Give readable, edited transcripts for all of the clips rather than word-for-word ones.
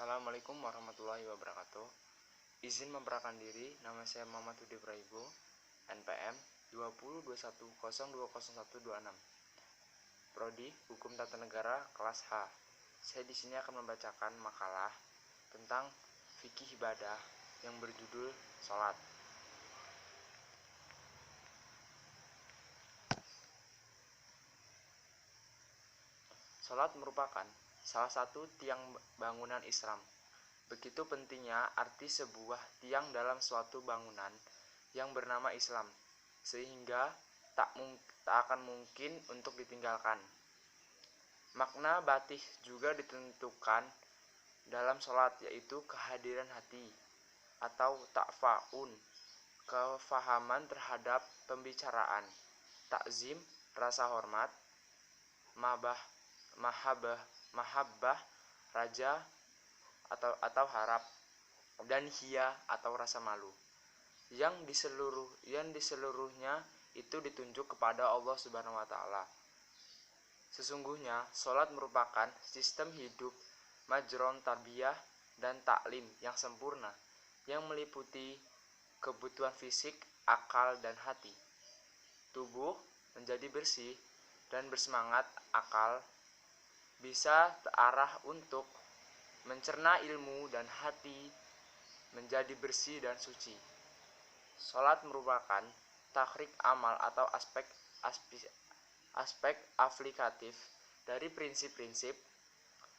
Assalamualaikum warahmatullahi wabarakatuh. Izin memperkenalkan diri, nama saya Muhammad Hudi Praibo, NPM 2021020126. Prodi Hukum Tata Negara kelas H. Saya di sini akan membacakan makalah tentang fikih ibadah yang berjudul Salat. Salat merupakan salah satu tiang bangunan Islam. Begitu pentingnya arti sebuah tiang dalam suatu bangunan yang bernama Islam, sehingga tak akan mungkin untuk ditinggalkan. Makna batih juga ditentukan dalam sholat, yaitu kehadiran hati atau ta'faun, kefahaman terhadap pembicaraan, takzim, rasa hormat, mahabbah, raja atau harap, dan hiya atau rasa malu, yang diseluruhnya itu ditunjuk kepada Allah Subhanahu wa taala. Sesungguhnya salat merupakan sistem hidup majron tarbiyah dan taklim yang sempurna, yang meliputi kebutuhan fisik, akal, dan hati. Tubuh menjadi bersih dan bersemangat, akal bisa terarah untuk mencerna ilmu, dan hati menjadi bersih dan suci. Salat merupakan takhrik amal atau aspek aplikatif dari prinsip-prinsip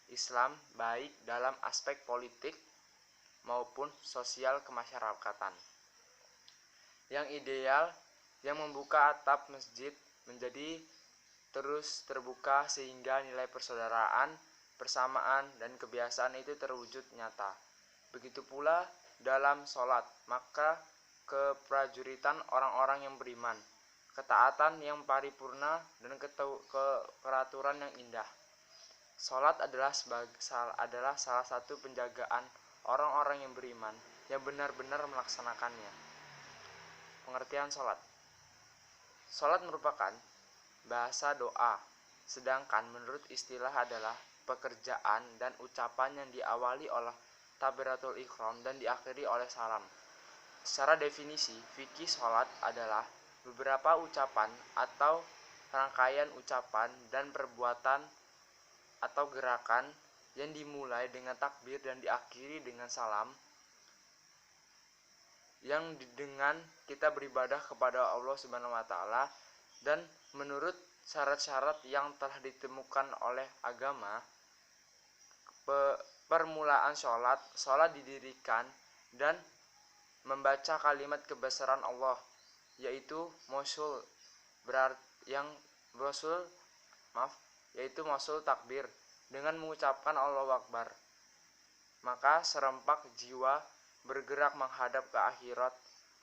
Islam, baik dalam aspek politik maupun sosial kemasyarakatan. Yang ideal, yang membuka atap masjid menjadi terus terbuka sehingga nilai persaudaraan, persamaan, dan kebiasaan itu terwujud nyata. Begitu pula dalam sholat, maka keprajuritan orang-orang yang beriman, ketaatan yang paripurna, dan keteraturan yang indah. Sholat adalah salah satu penjagaan orang-orang yang beriman yang benar-benar melaksanakannya. Pengertian sholat. Sholat merupakan bahasa doa, sedangkan menurut istilah adalah pekerjaan dan ucapan yang diawali oleh takbiratul ihram dan diakhiri oleh salam. Secara definisi, fikih sholat adalah beberapa ucapan atau rangkaian ucapan dan perbuatan atau gerakan yang dimulai dengan takbir dan diakhiri dengan salam, yang dengan kita beribadah kepada Allah Subhanahu wa taala dan menurut syarat-syarat yang telah ditemukan oleh agama. Permulaan sholat didirikan dan membaca kalimat kebesaran Allah, yaitu mausul takbir, dengan mengucapkan Allahu Akbar. Maka serempak jiwa bergerak menghadap ke akhirat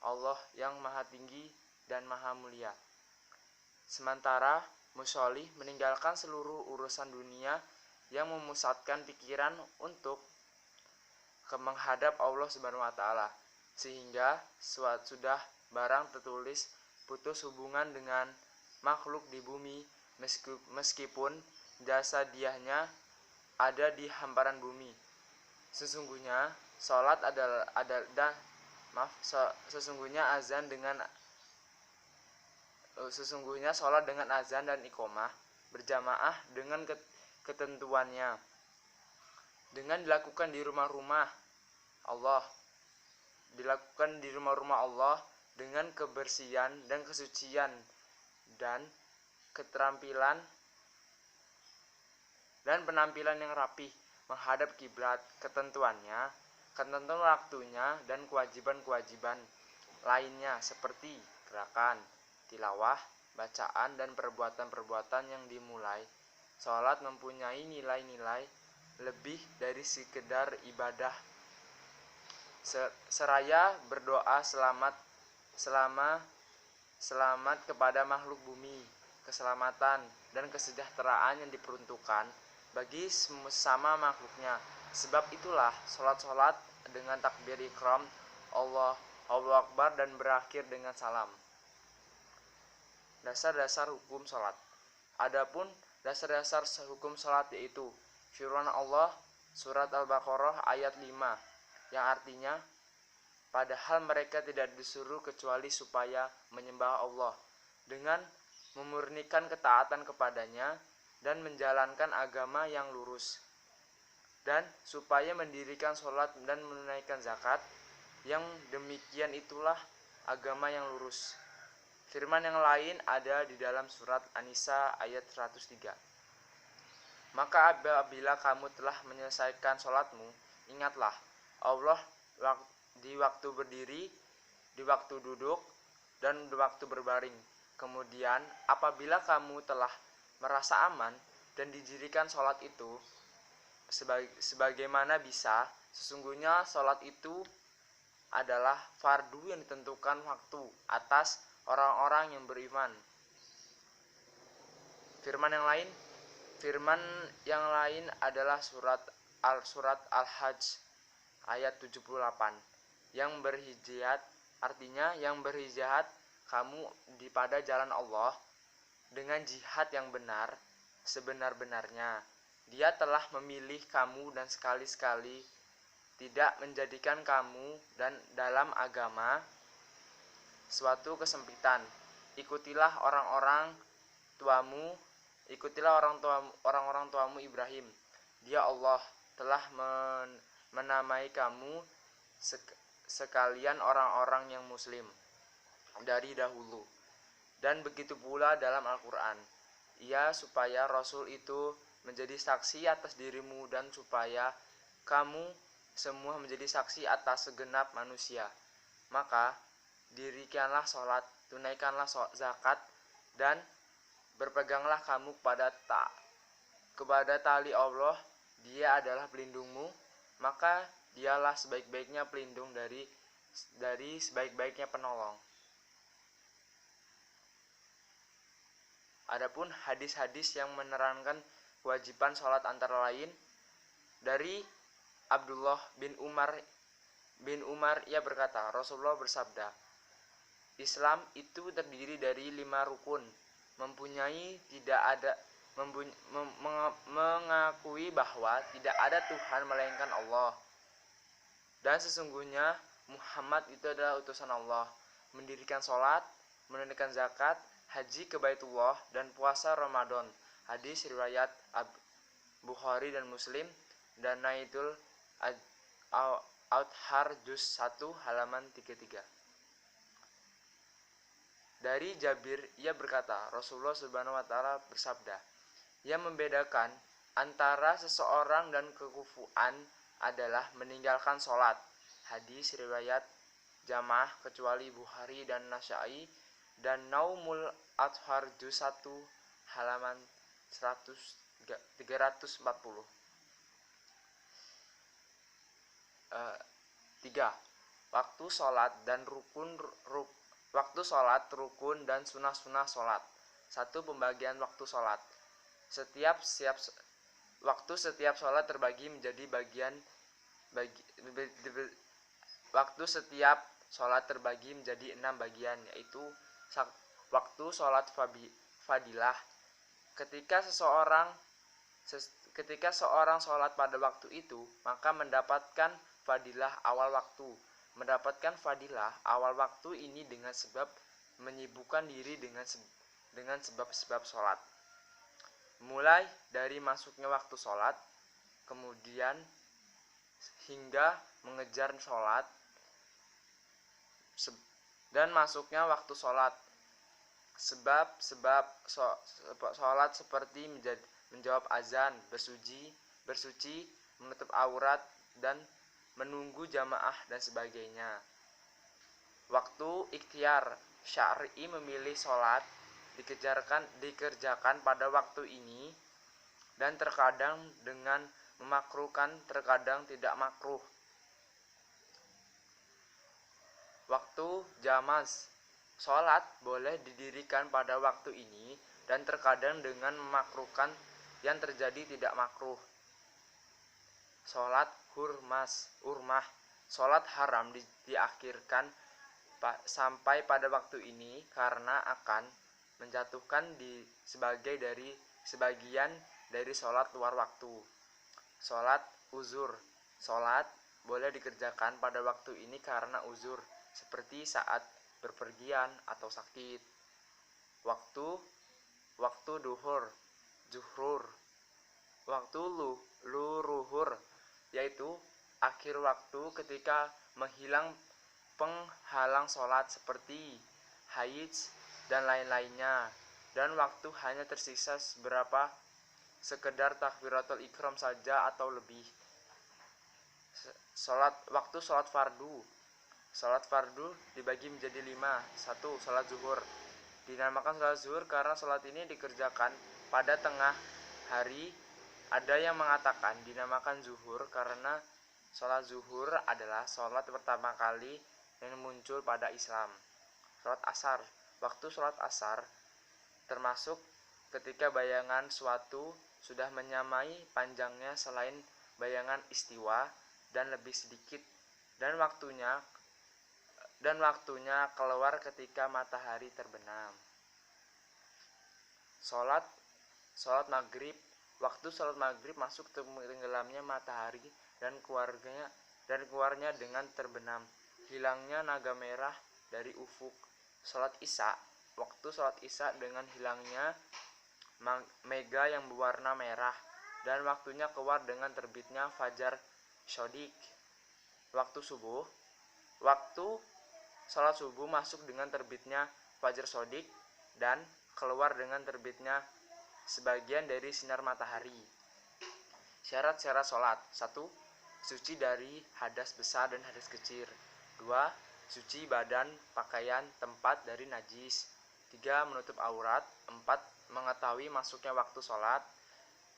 Allah yang maha tinggi dan maha mulia. Sementara musolli meninggalkan seluruh urusan dunia yang memusatkan pikiran untuk menghadap Allah Subhanahu wa taala, sehingga sudah barang tertulis putus hubungan dengan makhluk di bumi, meskipun jasa diahnya ada di hamparan bumi. Sesungguhnya salat Sesungguhnya salat dengan azan dan iqomah berjamaah dengan ketentuannya, dengan dilakukan di rumah-rumah Allah, dengan kebersihan dan kesucian dan keterampilan dan penampilan yang rapih menghadap kiblat. Ketentuan waktunya dan kewajiban-kewajiban lainnya seperti gerakan, tilawah, bacaan, dan perbuatan-perbuatan yang dimulai. Salat mempunyai nilai-nilai lebih dari sekedar ibadah. Seraya berdoa selamat kepada makhluk bumi, keselamatan dan kesejahteraan yang diperuntukkan bagi sesama makhluknya. Sebab itulah salat dengan takbir ihram, Allahu Akbar, dan berakhir dengan salam. Dasar-dasar hukum salat. Adapun dasar-dasar hukum salat yaitu firman Allah surat Al-Baqarah ayat 5, yang artinya padahal mereka tidak disuruh kecuali supaya menyembah Allah dengan memurnikan ketaatan kepadanya dan menjalankan agama yang lurus, dan supaya mendirikan sholat dan menunaikan zakat. Yang demikian itulah agama yang lurus. Firman yang lain ada di dalam surat An-Nisa ayat 103. Maka apabila kamu telah menyelesaikan sholatmu, ingatlah Allah di waktu berdiri, di waktu duduk, dan di waktu berbaring. Kemudian apabila kamu telah merasa aman dan didirikan sholat itu sebagaimana bisa, sesungguhnya sholat itu adalah fardu yang ditentukan waktu atas orang-orang yang beriman. Firman yang lain adalah surat Al-Hajj ayat 78, yang berjihad, artinya yang berjihad kamu pada jalan Allah dengan jihad yang benar sebenar-benarnya. Dia telah memilih kamu dan sekali-sekali tidak menjadikan kamu dan dalam agama suatu kesempitan. Ikutilah orang-orang tuamu Ibrahim. Dia Allah telah menamai kamu sekalian orang-orang yang muslim dari dahulu. Dan begitu pula dalam Al-Quran, ia supaya Rasul itu menjadi saksi atas dirimu dan supaya kamu semua menjadi saksi atas segenap manusia. Maka dirikanlah sholat, tunaikanlah zakat, dan berpeganglah kamu kepada tali Allah. Dia adalah pelindungmu, maka dialah sebaik-baiknya pelindung dari sebaik-baiknya penolong. Adapun hadis-hadis yang menerangkan kewajiban sholat antara lain dari Abdullah bin Umar, ia berkata, Rasulullah bersabda, Islam itu terdiri dari 5 rukun, mengakui bahwa tidak ada Tuhan melainkan Allah, dan sesungguhnya Muhammad itu adalah utusan Allah, mendirikan sholat, menunaikan zakat, haji ke Baitullah, dan puasa Ramadan. Hadis riwayat Bukhari dan Muslim, dan Naidul Authar juz 1 halaman 33. Dari Jabir, ia berkata, Rasulullah Subhanahu wa taala bersabda, yang membedakan antara seseorang dan kekufuran adalah meninggalkan sholat. Hadis riwayat Jamaah kecuali Bukhari dan Nasa'i, dan Naumul Athar juz 1 halaman 340. Waktu sholat rukun dan sunah-sunah sholat. 1. Pembagian waktu sholat. Setiap sholat terbagi menjadi waktu setiap sholat terbagi menjadi 6 bagian, yaitu waktu sholat fadilah. Ketika seorang sholat pada waktu itu, maka mendapatkan fadilah awal waktu. Mendapatkan fadilah awal waktu ini dengan sebab menyibukkan diri dengan sebab-sebab sholat. Mulai dari masuknya waktu sholat, kemudian hingga mengejar sholat, dan masuknya waktu sholat. Sebab sholat seperti menjawab azan, bersuci, menutup aurat, dan menunggu jamaah dan sebagainya. Waktu ikhtiar syar'i memilih sholat dikerjakan pada waktu ini, dan terkadang dengan memakruhkan, terkadang tidak makruh. Waktu jamaz, sholat boleh didirikan pada waktu ini, dan terkadang dengan memakruhkan yang terjadi tidak makruh. Sholat hurmah, sholat haram diakhirkan sampai pada waktu ini karena akan menjatuhkan sebagian dari sholat luar waktu. Sholat uzur. Sholat boleh dikerjakan pada waktu ini karena uzur, seperti saat berpergian atau sakit. Waktu zuhur, waktu luruhur, yaitu akhir waktu ketika menghilang penghalang sholat seperti haid dan lain-lainnya, dan waktu hanya tersisa sekedar takbiratul ihram saja atau lebih. Waktu sholat fardu. Sholat fardu dibagi menjadi 5. 1. Sholat zuhur. Dinamakan sholat zuhur karena sholat ini dikerjakan pada tengah hari. Ada yang mengatakan dinamakan zuhur karena sholat zuhur adalah sholat pertama kali yang muncul pada Islam. Sholat asar. Waktu sholat asar termasuk ketika bayangan suatu sudah menyamai panjangnya selain bayangan istiwa dan lebih sedikit, dan waktunya keluar ketika matahari terbenam. Sholat maghrib. Waktu sholat maghrib masuk tenggelamnya matahari dan keluarnya dengan terbenam, hilangnya naga merah dari ufuk. Sholat isya. Waktu sholat isya dengan hilangnya mega yang berwarna merah, dan waktunya keluar dengan terbitnya fajar shodiq. Waktu subuh. Waktu sholat subuh masuk dengan terbitnya fajar shodiq dan keluar dengan terbitnya sebagian dari sinar matahari. Syarat-syarat sholat. 1. Suci dari hadas besar dan hadas kecil. 2. Suci badan, pakaian, tempat dari najis. 3. Menutup aurat. 4. Mengetahui masuknya waktu sholat.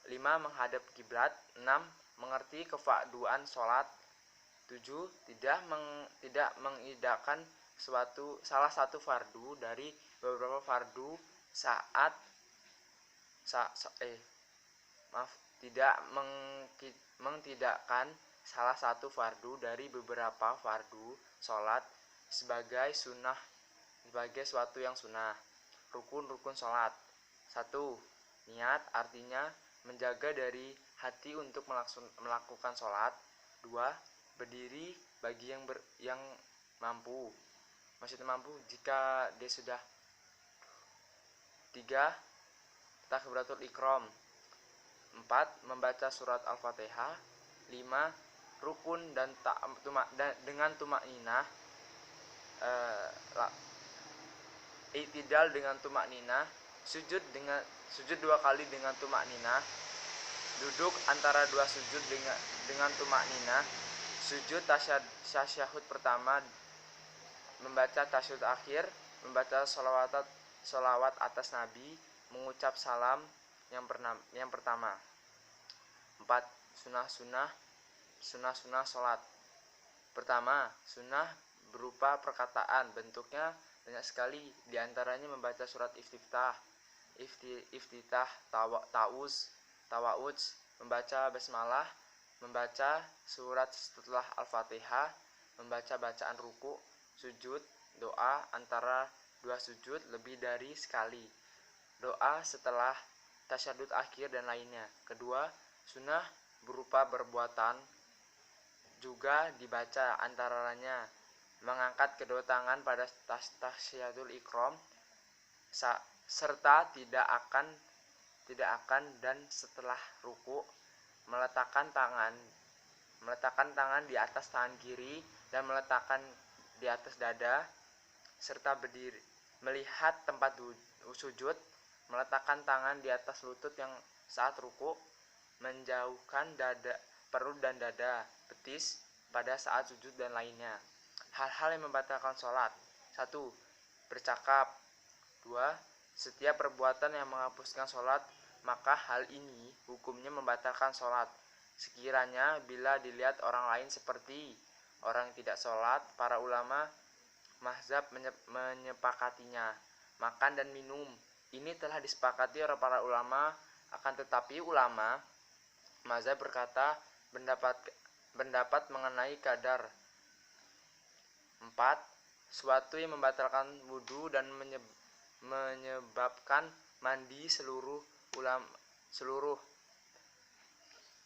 5. Menghadap kiblat. 6. Mengerti kefarduan sholat. 7. Tidak mengidahkan salah satu fardu dari beberapa fardu tidak mengtidakkan salah satu fardu dari beberapa fardu sholat sebagai suatu yang sunnah. Rukun-rukun sholat. 1. Niat, artinya menjaga dari hati untuk melakukan sholat. 2. Berdiri bagi yang mampu, maksudnya mampu jika dia sudah. 3. Takbiratul ihram. 4. Membaca surat Al-Fatihah. 5. Rukun dengan tumakninah. I'tidal dengan tumakninah. Sujud 2 kali dengan tumakninah. Duduk antara 2 sujud dengan tumakninah. Sujud tasyahud pertama, membaca tasyahud akhir, membaca sholawat atas Nabi, mengucap salam yang pertama. 4. Sunnah sholat. Pertama, sunnah berupa perkataan, bentuknya banyak sekali, diantaranya membaca surat iftitah, tawa'udz, membaca basmalah, membaca surat setelah Al-Fatihah, membaca bacaan ruku, sujud, doa antara 2 sujud lebih dari sekali, doa setelah tasyahud akhir dan lainnya. Kedua, sunnah berupa perbuatan juga dibaca, antaranya mengangkat kedua tangan pada tasyahudul ihram serta tidak akan dan setelah ruku meletakkan tangan di atas tangan kiri dan meletakkan di atas dada, serta berdiri melihat tempat sujud, meletakkan tangan di atas lutut yang saat ruku, menjauhkan perut dan dada, betis pada saat sujud dan lainnya. Hal-hal yang membatalkan sholat. 1. Bercakap. 2. Setiap perbuatan yang menghapuskan sholat, maka hal ini hukumnya membatalkan sholat. Sekiranya bila dilihat orang lain seperti orang yang tidak sholat, para ulama mazhab menyepakatinya. Makan dan minum, ini telah disepakati oleh para ulama, akan tetapi ulama mazhab berkata pendapat mengenai kadar. 4. Suatu yang membatalkan wudu dan menyebabkan mandi seluruh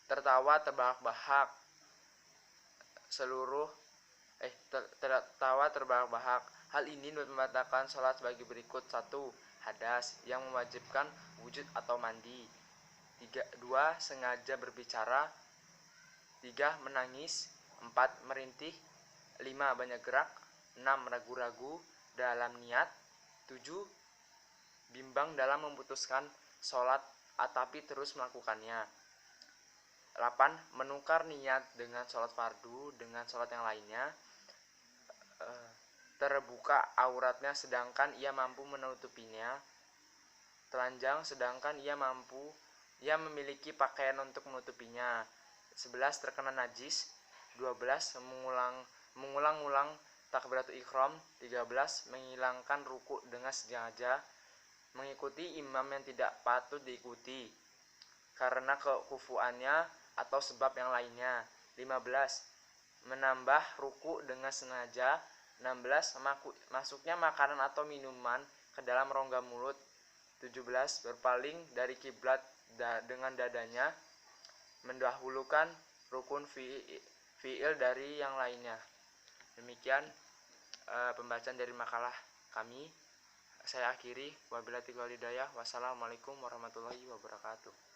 tertawa terbahak-bahak seluruh tertawa terbahak-bahak. Hal ini membatalkan sholat sebagai berikut: 1. Hadas yang mewajibkan wujud atau mandi. 2. Sengaja berbicara. 3. Menangis. 4. Merintih. 5. Banyak gerak. 6. Ragu-ragu dalam niat. 7. Bimbang dalam memutuskan sholat tapi terus melakukannya. 8. Menukar niat dengan sholat fardu dengan sholat yang lainnya. Terbuka auratnya sedangkan ia mampu menutupinya. Telanjang sedangkan ia memiliki pakaian untuk menutupinya. 11. Terkena najis. 12. Mengulang-ulang takbiratul ihram. 13. Menghilangkan ruku dengan sengaja. Mengikuti imam yang tidak patut diikuti karena kekufuannya atau sebab yang lainnya. 15. Menambah ruku dengan sengaja. 16. Masuknya makanan atau minuman ke dalam rongga mulut. 17. Berpaling dari kiblat dengan dadanya. Mendahulukan rukun fi'il dari yang lainnya. Demikian pembacaan dari makalah kami. Saya akhiri. Wabillahi taufiq wal hidayah. Wassalamualaikum warahmatullahi wabarakatuh.